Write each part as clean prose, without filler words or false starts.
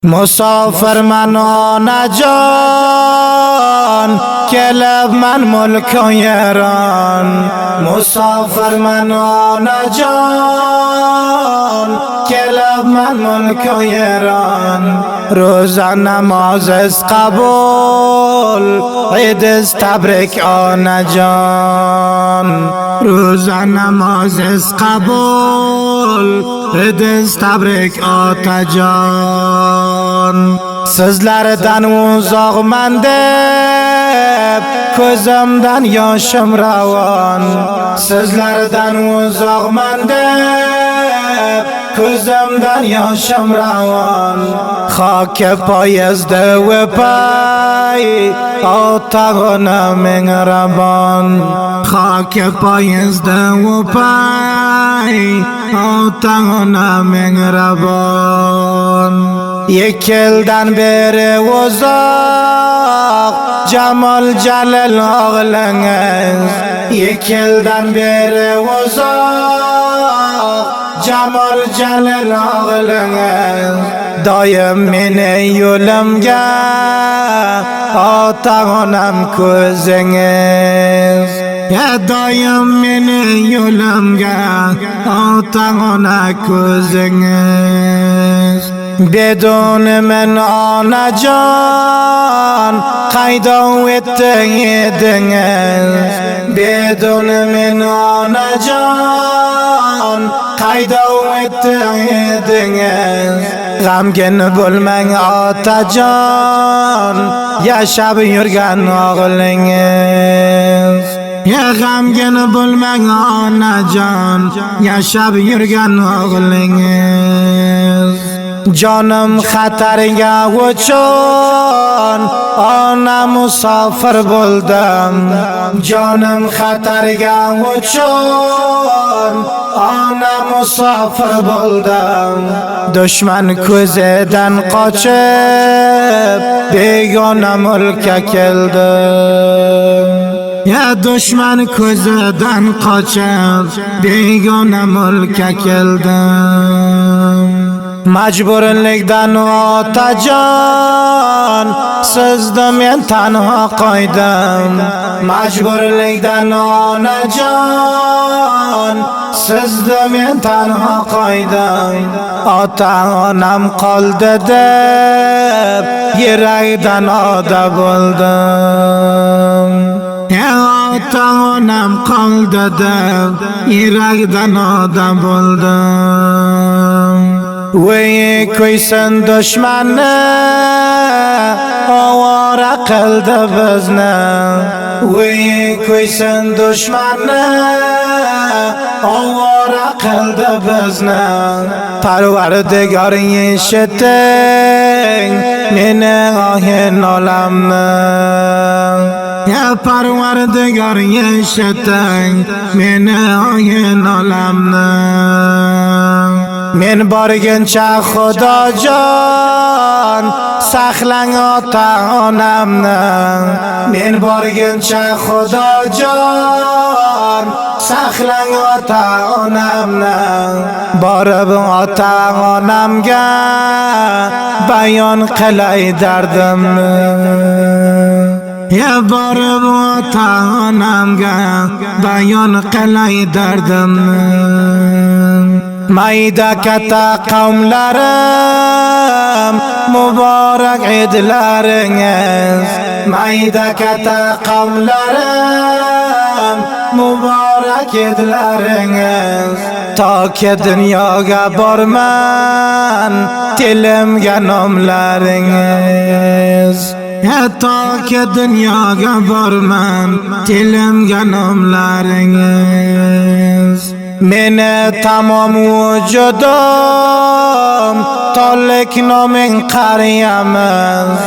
مسافر من آن جان کلب من ملک و ایران. مسافر من آن جان کلب من ملک و ایران. روز نماز است قبول عید است تبریک آن جان. روز نماز است قبول عید است tebrik otajon. Sizlardan uzoqman deb ko'zimdan yoshim ravon. Sizlardan uzoqman deb ko'zimdan yoshim ravon. Xok poyezdi o'pay ota-ona mehribon. Xok poyezdi o'pay ota-ona mehribon. Yekildan beri uzoq Jamol Jalil o'g'lingiz. Yekildan beri uzoq Jamol Jalil o'g'lingiz. Doim meni yo'limga ota-onam ko'zingiz. Doim meni yo'limga ota-ona ko'zingiz. بدون من آنجان قیدا etdingiz. بدون من آنجان قیدا etdingiz. G'amgin bo'lmang otajon yashab yurgan o'g'lingiz. G'amgin bo'lmang onajon yashab yurgan o'g'lingiz. Jonim xatarga uchun ona musofir bo'ldim. Jonim xatarga uchun ona musofir bo'ldim. Dushman ko'zidan qochib begona mulkka keldim. Dushman ko'zidan qochib begona mulkka keldim. Majburlikdan otajon sizni men tanho qo'ydim. Majburlikdan onajon sizni men tanho qo'ydim. Ota-onam qoldi deb yurakdan oda bo'ldim. Ota-onam qoldi deb yurakdan oda bo'ldim. Voy ko'ysin dushmanni ovora qildi bizni. Voy ko'ysin dushmanni ovora qildi bizni. Parvardigor eshiting meni ohin olamni. Parvardigor eshiting meni ohin olamni. Men borguncha Xudojon saqlang ota-onamni. Men borguncha Xudojon saqlang ota-onamni. Borib ota-onamga bayon qilay dardimni. Borib ota-onamga bayon qilay dardimni. Mayda katta qavmlarim muborak idlaringiz. Mayda katta qavmlarim muborak idlaringiz. Toki dunyoga borman tilimga nomlaringiz. Toki dunyoga borman tilimga nomlaringiz. Meni tamom vujudim tolik noming qariyamiz.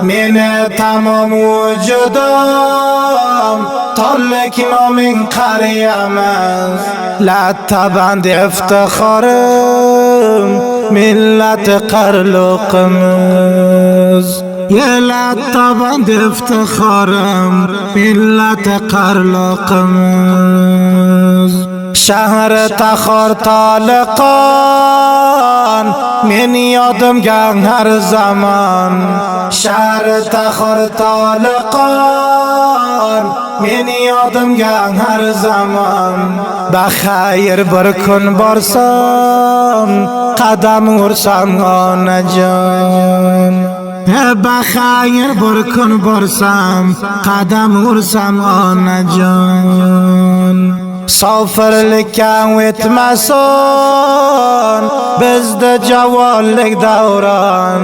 Meni tamom vujudim tolik noming qariyamiz. Lataband iftixorim millati qarluqimiz. Lataband iftixorim millati qarluqimiz. شهر تخار طالقان من یادم گم هر زمان شهر تخار طالقان من یادم گم هر زمان بخیر برکن بارسام قدم ورسام آن جان بخیر برکن بارسام قدم ورسام آن جان سافر لکن ویتمسون بزد جوالک دوران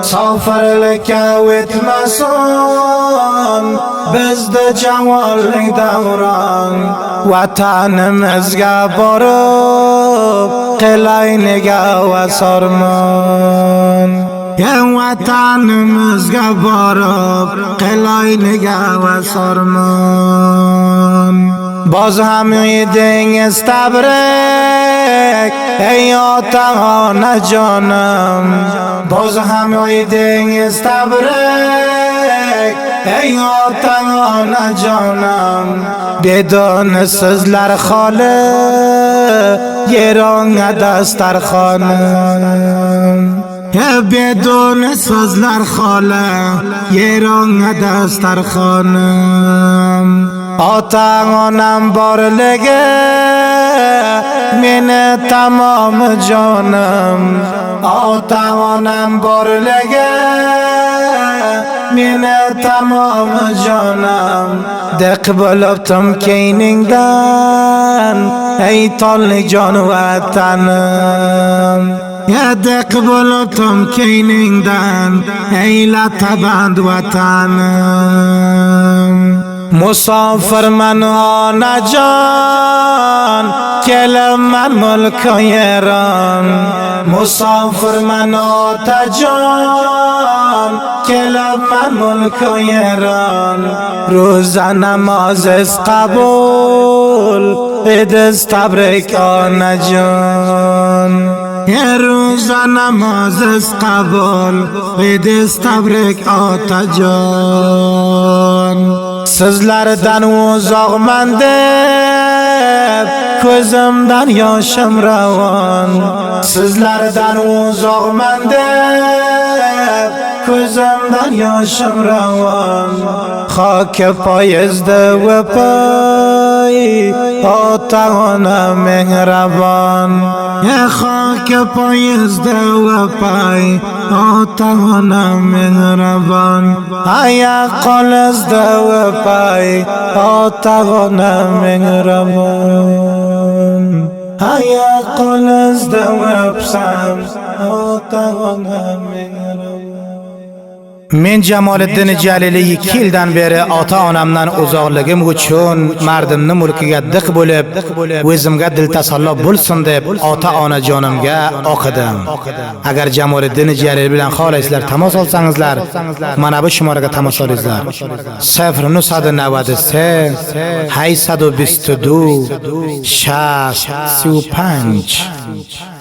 سافر لکن ویتمسون بزد جوالک دوران وطن مزگا بارو قلای نگه و سرمان یا وطن مزگا بارو قلای نگه و سرمان باز هم دنگ استبرک ای آتان جانم باز هم دنگ استبرک ای آتان جانم بدون سزلر خاله یه رنگ دستر خانم بدون سزلر خاله یه رنگ دستر خانم آتانم بارلگه من تمام جانم آتانم بارلگه من تمام جانم دق بلبتم کینیندن ای تال جان وطنم یا دق بلبتم کینیندن ای لطبند وطنم مسافر من آن جان کل من ملک ایران مسافر من آت جان کل من ملک ایران روز نماز از قبول بدست تبریک آن جان یه روز نماز از قبول بدست تبریک آت جان سزلردن و زاغمنده کزمدن یاشم روان سزلردن و زاغمنده کزمدن یاشم روان خاک پایزده و پای آتان مهربان یه خاک پایزده و پای آتان مهربان ایا قلزده و پای آتان مهربان ایا قلزده و پسم آتان مهربان من جمال الدین جلیلی کیلدن بری آتا آنمدن uzoqligim uchun mardimni mulkiga diq bo'lib o'zimga dil tasallo bo'lsin deb ota onajonimga o'qidim. Agar Jamoliddin Jalil bilan xohlaysizlar tamas olsangizlar mana bu shumaraga tamas olingizlar. 0993 822 65